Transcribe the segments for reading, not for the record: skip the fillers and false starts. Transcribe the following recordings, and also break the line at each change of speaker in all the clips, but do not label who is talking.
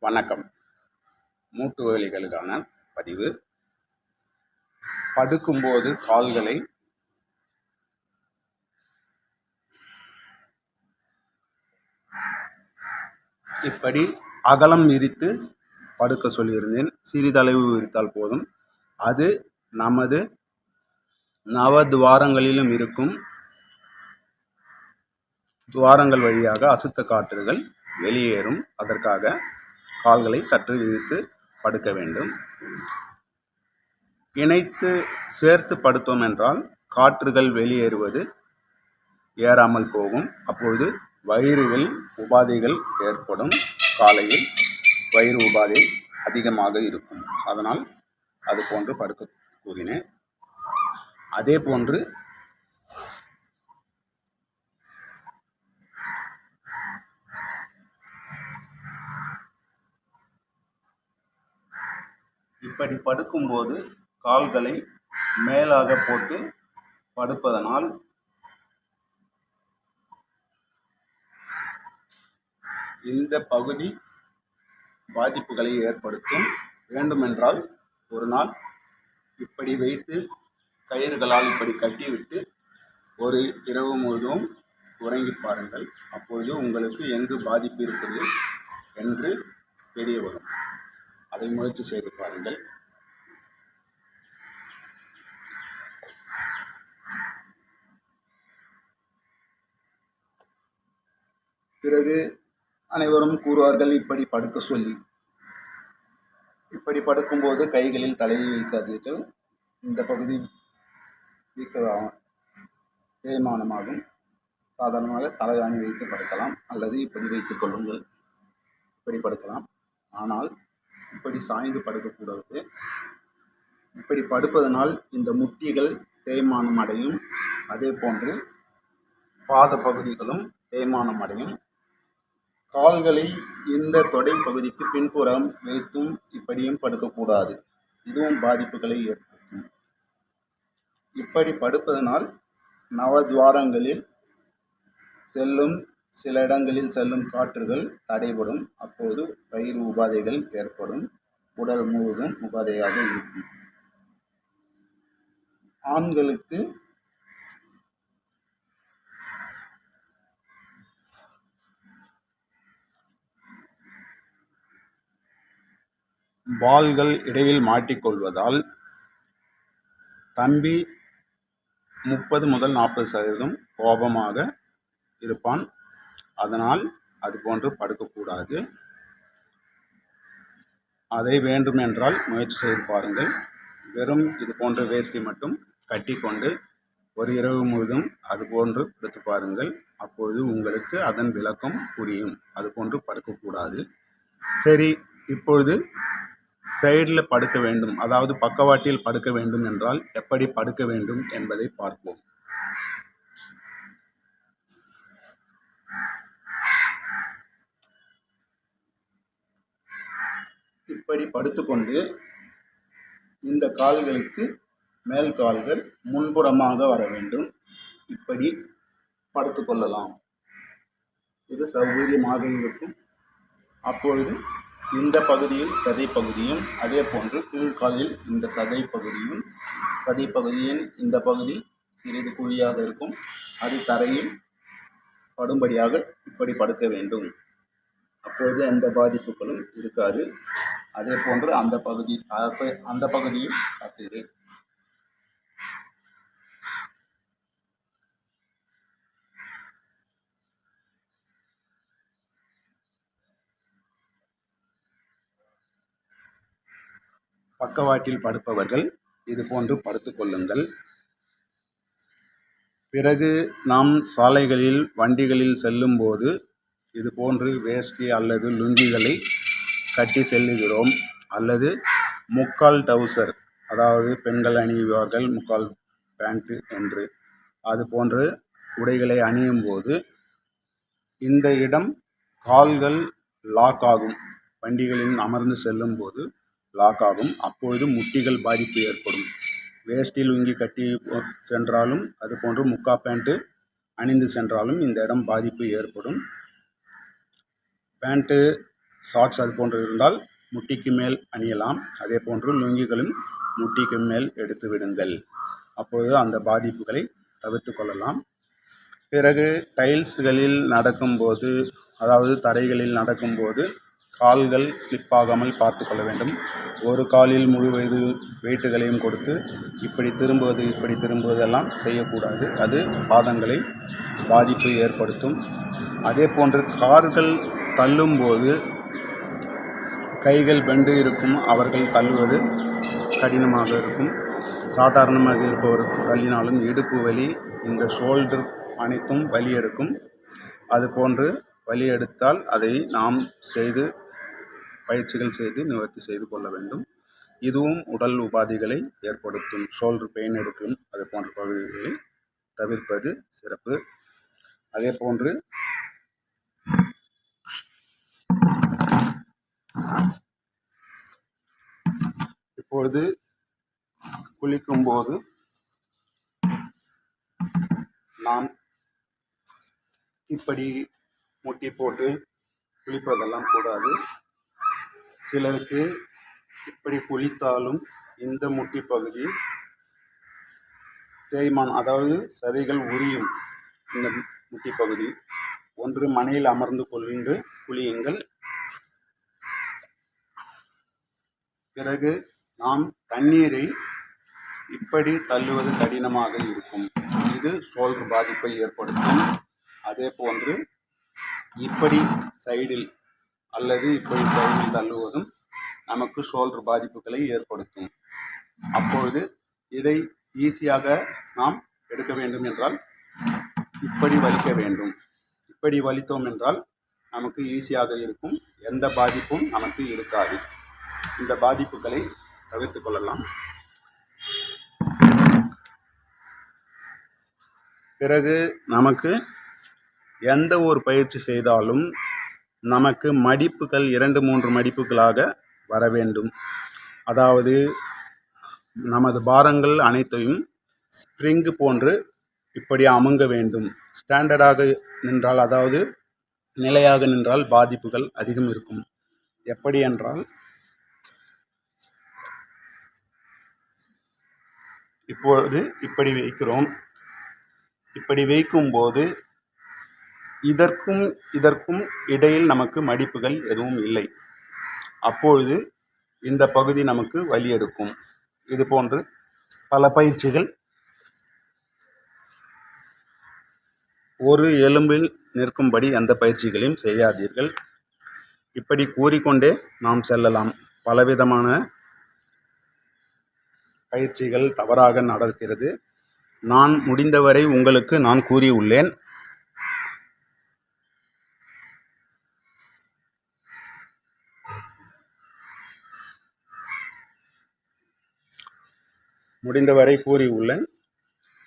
வணக்கம். மூட்டு வலிகளுக்கான பதிவு. படுக்கும்போது கால்களை இப்படி அகலம் விரித்து படுக்க சொல்லியிருந்தேன். சிறிதளவு விரித்தால் போதும். அது நமது நவதுவாரங்களிலும் இருக்கும் துவாரங்கள் வழியாக அசுத்த காற்றுகள் வெளியேறும். அதற்காக கால்களை சற்று விரித்து படுக்க வேண்டும். இணைத்து சேர்த்து படுத்தோம் என்றால் காற்றுகள் வெளியேறுவது ஏறாமல் போகும். அப்பொழுது வயிறுகள் உபாதைகள் ஏற்படும். காலையில் வயிறு உபாதை அதிகமாக இருக்கும். அதனால் அது போன்று படுக்க கூறினேன். அதே போன்று இப்படி படுக்கும்போது கால்களை மேலாக போட்டு படுப்பதனால் இந்த பகுதி பாதிப்புகளை ஏற்படுத்தும். வேண்டுமென்றால் ஒரு நாள் இப்படி வைத்து கயிறுகளால் இப்படி கட்டிவிட்டு ஒரு இரவு முழுவதும் உறங்கி பாருங்கள். அப்பொழுது உங்களுக்கு எங்கு பாதிப்பு இருக்கிறது என்று தெரிய வரும். அதை முயற்சி செய்து பாருங்கள். பிறகு அனைவரும் கூறுவார்கள் இப்படி படுக்க சொல்லி. இப்படி படுக்கும்போது கைகளில் தலையை வைக்காதீர்கள். இந்த பகுதி தேய்மானமாகும். சாதாரணமாக தலைகாணி வைத்து படுக்கலாம், அல்லது இப்படி வைத்துக் கொள்ளுங்கள். இப்படி படுக்கலாம். ஆனால் இப்படி சாய்ந்து படுக்கக்கூடாது. இப்படி படுப்பதனால் இந்த முட்டிகள் தேய்மானம் அடையும். அதே போன்று பாத பகுதிகளும் தேய்மானம் அடையும். கால்களை இந்த தொடை பகுதிக்கு பின்புறம் வைத்தும் இப்படியும் படுக்கக்கூடாது. இதுவும் பாதிப்புகளை ஏற்படுத்தும். இப்படி படுப்பதனால் நவதுவாரங்களில் செல்லும் சில இடங்களில் செல்லும் காற்றுகள் தடைபடும். அப்போது வயிறு உபாதைகள் ஏற்படும். உடல் முழுவதும் உபாதையாக இருக்கும். ஆண்களுக்கு பால்கள் இடையில் மாட்டிக்கொள்வதால் தம்பி 30 முதல் 40% கோபமாக இருப்பான். அதனால் அது போன்று படுக்கக்கூடாது. அதை வேண்டுமென்றால் முயற்சி செய்து பாருங்கள். வெறும் இது போன்ற வேஷ்டி மட்டும் கட்டி கொண்டு ஒரு இரவு முழுதும் அது போன்று படுத்து பாருங்கள். அப்பொழுது உங்களுக்கு அதன் விளக்கம் புரியும். அது போன்று படுக்கக்கூடாது. சரி, இப்பொழுது சைடில் படுக்க வேண்டும், அதாவது பக்கவாட்டில் படுக்க வேண்டும் என்றால் எப்படி படுக்க வேண்டும் என்பதை பார்ப்போம். இப்படி படுத்துக்கொண்டு இந்த கால்களுக்கு மேல் கால்கள் முன்புறமாக வர வேண்டும். இப்படி படுத்து கொள்ளலாம். இது சௌகரியமாக இருக்கும். அப்பொழுது இந்த பகுதியில் சதை பகுதியும், அதே போன்று கீழ்காலில் இந்த சதை பகுதியின் இந்த பகுதி சிறிது குழியாக இருக்கும். அது தரையில் படும்படியாக இப்படி படுக்க வேண்டும். அப்பொழுது எந்த பாதிப்புகளும் இருக்காது. அதே போன்று அந்த பகுதியும் காட்டுகிறேன். பக்கவாட்டில் படுப்பவர்கள் இது போன்று படுத்து கொள்ளுங்கள். பிறகு நாம் சாலைகளில் வண்டிகளில் செல்லும்போது இது போன்று வேஷ்டி அல்லது லுங்கிகளை கட்டி செல்லுகிறோம். அல்லது முக்கால் டவுசர், அதாவது பெண்கள் அணிவார்கள் முக்கால் பேண்ட்டு என்று, அது போன்று உடைகளை அணியும் போது இந்த இடம் கால்கள் லாக் ஆகும். வண்டிகளில் அமர்ந்து செல்லும் போது லாக் ஆகும். அப்பொழுது முட்டிகள் பாதிப்பு ஏற்படும். வேஷ்டி லுங்கி கட்டி சென்றாலும், அது போன்று முக்கா பேண்ட்டு அணிந்து சென்றாலும் இந்த இடம் பாதிப்பு ஏற்படும். பேண்ட்டு ஷார்ட்ஸ் அது போன்று இருந்தால் முட்டிக்கு மேல் அணியலாம். அதே போன்று லுங்கிகளும் முட்டிக்கு மேல் எடுத்து விடுங்கள். அப்பொழுது அந்த பாதிப்புகளை தவிர்த்து கொள்ளலாம். பிறகு டைல்ஸ்களில் நடக்கும்போது, அதாவது தரைகளில் நடக்கும்போது கால்கள் ஸ்லிப் ஆகாமல் பார்த்து கொள்ள வேண்டும். ஒரு காலில் முழு வெயிட்டுகளையும் கொடுத்து இப்படி திரும்புவதெல்லாம் செய்யக்கூடாது. அது பாதங்களை பாதிப்பு ஏற்படுத்தும். அதே போன்று கார்கள் தள்ளும்போது கைகள் பெண்டு இருக்கும், அவர்கள் தள்ளுவது கடினமாக இருக்கும். சாதாரணமாக இருப்பவர்கள் தள்ளினாலும் இடுப்பு வலி, இந்த ஷோல்டர் அனைத்தும் வலி எடுக்கும். அதுபோன்று வலி எடுத்தால் அதை நாம் பயிற்சிகள் செய்து நிவர்த்தி செய்து கொள்ள வேண்டும். இதுவும் உடல் உபாதைகளை ஏற்படுத்தும். ஷோல்டர் பெயின் எடுக்கும், அது போன்ற பகுதிகளை தவிர்ப்பது சிறப்பு. அதே போன்று இப்பொழுது குளிக்கும்போது நாம் இப்படி முட்டி போட்டு குளிப்பதெல்லாம் கூடாது. சிலருக்கு இப்படி குளித்தாலும் இந்த முட்டி பகுதி தேய்மானம், அதாவது சதைகள் உரியும். இந்த முட்டி பகுதி ஒன்று மனையில் அமர்ந்து கொண்டு குளியுங்கள். பிறகு நாம் தண்ணீரை இப்படி தள்ளுவது கடினமாக இருக்கும். இது ஷோல்டர் பாதிப்பை ஏற்படுத்தும். அதே போன்று இப்படி சைடில் அல்லது இப்படி சைடில் தள்ளுவதும் நமக்கு ஷோல்டர் பாதிப்புகளை ஏற்படுத்தும். அப்பொழுது இதை ஈஸியாக நாம் எடுக்க வேண்டும் என்றால் இப்படி வலிக்க வேண்டும். இப்படி வலித்தோம் என்றால் நமக்கு ஈஸியாக இருக்கும். எந்த பாதிப்பும் நமக்கு இருக்காது. இந்த பாதிப்புகளை தவிர்த்து கொள்ளலாம். பிறகு நமக்கு எந்த ஒரு பயிற்சி செய்தாலும் நமக்கு மடிப்புகள் 2-3 மடிப்புகளாக வர வேண்டும். அதாவது நமது பாரங்கள் அனைத்தையும் ஸ்ப்ரிங் போன்று இப்படி அமுங்க வேண்டும். ஸ்டாண்டர்டாக நின்றால், அதாவது நிலையாக நின்றால் பாதிப்புகள் அதிகம் இருக்கும். எப்படி என்றால், இப்பொழுது இப்படி வைக்கிறோம். இப்படி வைக்கும்போது இதற்கும் இடையில் நமக்கு மடிப்புகள் எதுவும் இல்லை. அப்பொழுது இந்த பகுதி நமக்கு வலி எடுக்கும். இது போன்று பல பயிற்சிகள். ஒரு எலும்பில் நிற்கும்படி எந்த பயிற்சிகளையும் செய்யாதீர்கள். இப்படி கூறிக்கொண்டே நாம் செல்லலாம். பலவிதமான பயிற்சிகள் தவறாக நடக்கிறது. நான் முடிந்தவரை உங்களுக்கு நான் கூறியுள்ளேன்.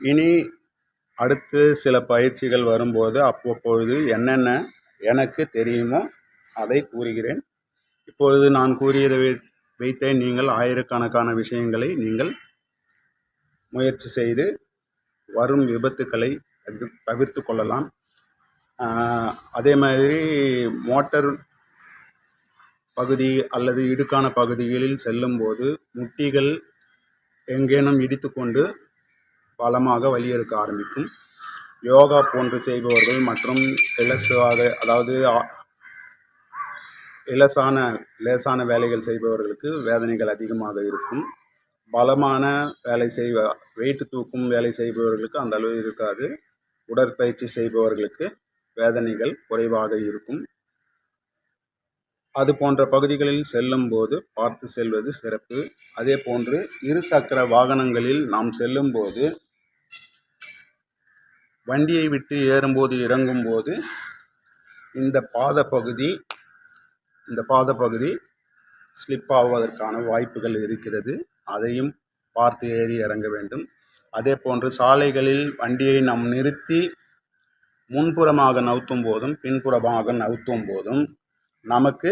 இனி அடுத்து சில பயிற்சிகள் வரும்போது அவ்வப்பொழுது என்னென்ன எனக்கு தெரியுமோ அதை கூறுகிறேன். இப்பொழுது நான் கூறியதை வைத்தே நீங்கள் ஆயிரக்கணக்கான விஷயங்களை நீங்கள் முயற்சி செய்து வரும் விபத்துக்களை தவிர்த்து கொள்ளலாம். அதே மாதிரி மோட்டார் பகுதி அல்லது இடுக்கான பகுதிகளில் செல்லும்போது முட்டிகள் எங்கேனும் இடித்து கொண்டு பலமாக வலி எடுக்க ஆரம்பிக்கும். யோகா போன்று செய்பவர்கள் மற்றும் லேசான வேலைகள் செய்பவர்களுக்கு வேதனைகள் அதிகமாக இருக்கும். பலமான வெயிட் தூக்கும் வேலை செய்பவர்களுக்கு அந்த அளவு இருக்காது. உடற்பயிற்சி செய்பவர்களுக்கு வேதனைகள் குறைவாக இருக்கும். அது போன்ற பகுதிகளில் செல்லும்போது பார்த்து செல்வது சிறப்பு. அதே போன்று இருசக்கர வாகனங்களில் நாம் செல்லும்போது வண்டியை விட்டு ஏறும்போது இறங்கும்போது இந்த பாத பகுதி ஸ்லிப் ஆவதற்கான வாய்ப்புகள் இருக்கிறது. அதையும் பார்த்து ஏறி இறங்க வேண்டும். அதே போன்று சாலைகளில் வண்டியை நாம் நிறுத்தி முன்புறமாக நவுத்தும் போதும் பின்புறமாக நவுத்தும் போதும் நமக்கு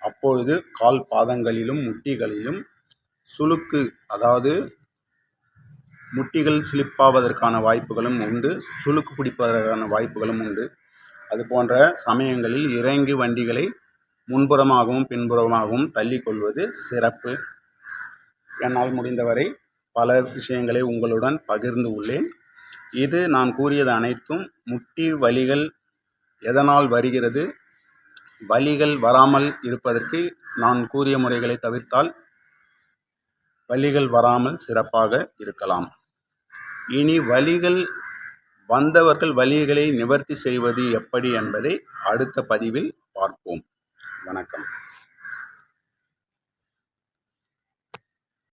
அப்பொழுது கால் பாதங்களிலும் முட்டிகளிலும் சுளுக்கு, அதாவது முட்டிகள் ஸ்லிப் ஆவதற்கான வாய்ப்புகளும் உண்டு. சுளுக்கு பிடிப்பதற்கான வாய்ப்புகளும் உண்டு. அது போன்ற சமயங்களில் இறங்கி வண்டிகளை முன்புறமாகவும் பின்புறமாகவும் தள்ளிக்கொள்வது சிறப்பு. என்னால் முடிந்தவரை பல விஷயங்களை உங்களுடன் பகிர்ந்து உள்ளேன். இது நான் கூறியது அனைத்தும் முட்டி வலிகள் எதனால் வருகிறது, வலிகள் வராமல் இருப்பதற்கு நான் கூறிய முறைகளை தவிர்த்தால் வலிகள் வராமல் சிறப்பாக இருக்கலாம். இனி வலிகள் வந்தவர்கள் வலிகளை நிவர்த்தி செய்வது எப்படி என்பதை அடுத்த பதிவில் பார்ப்போம். வணக்கம்.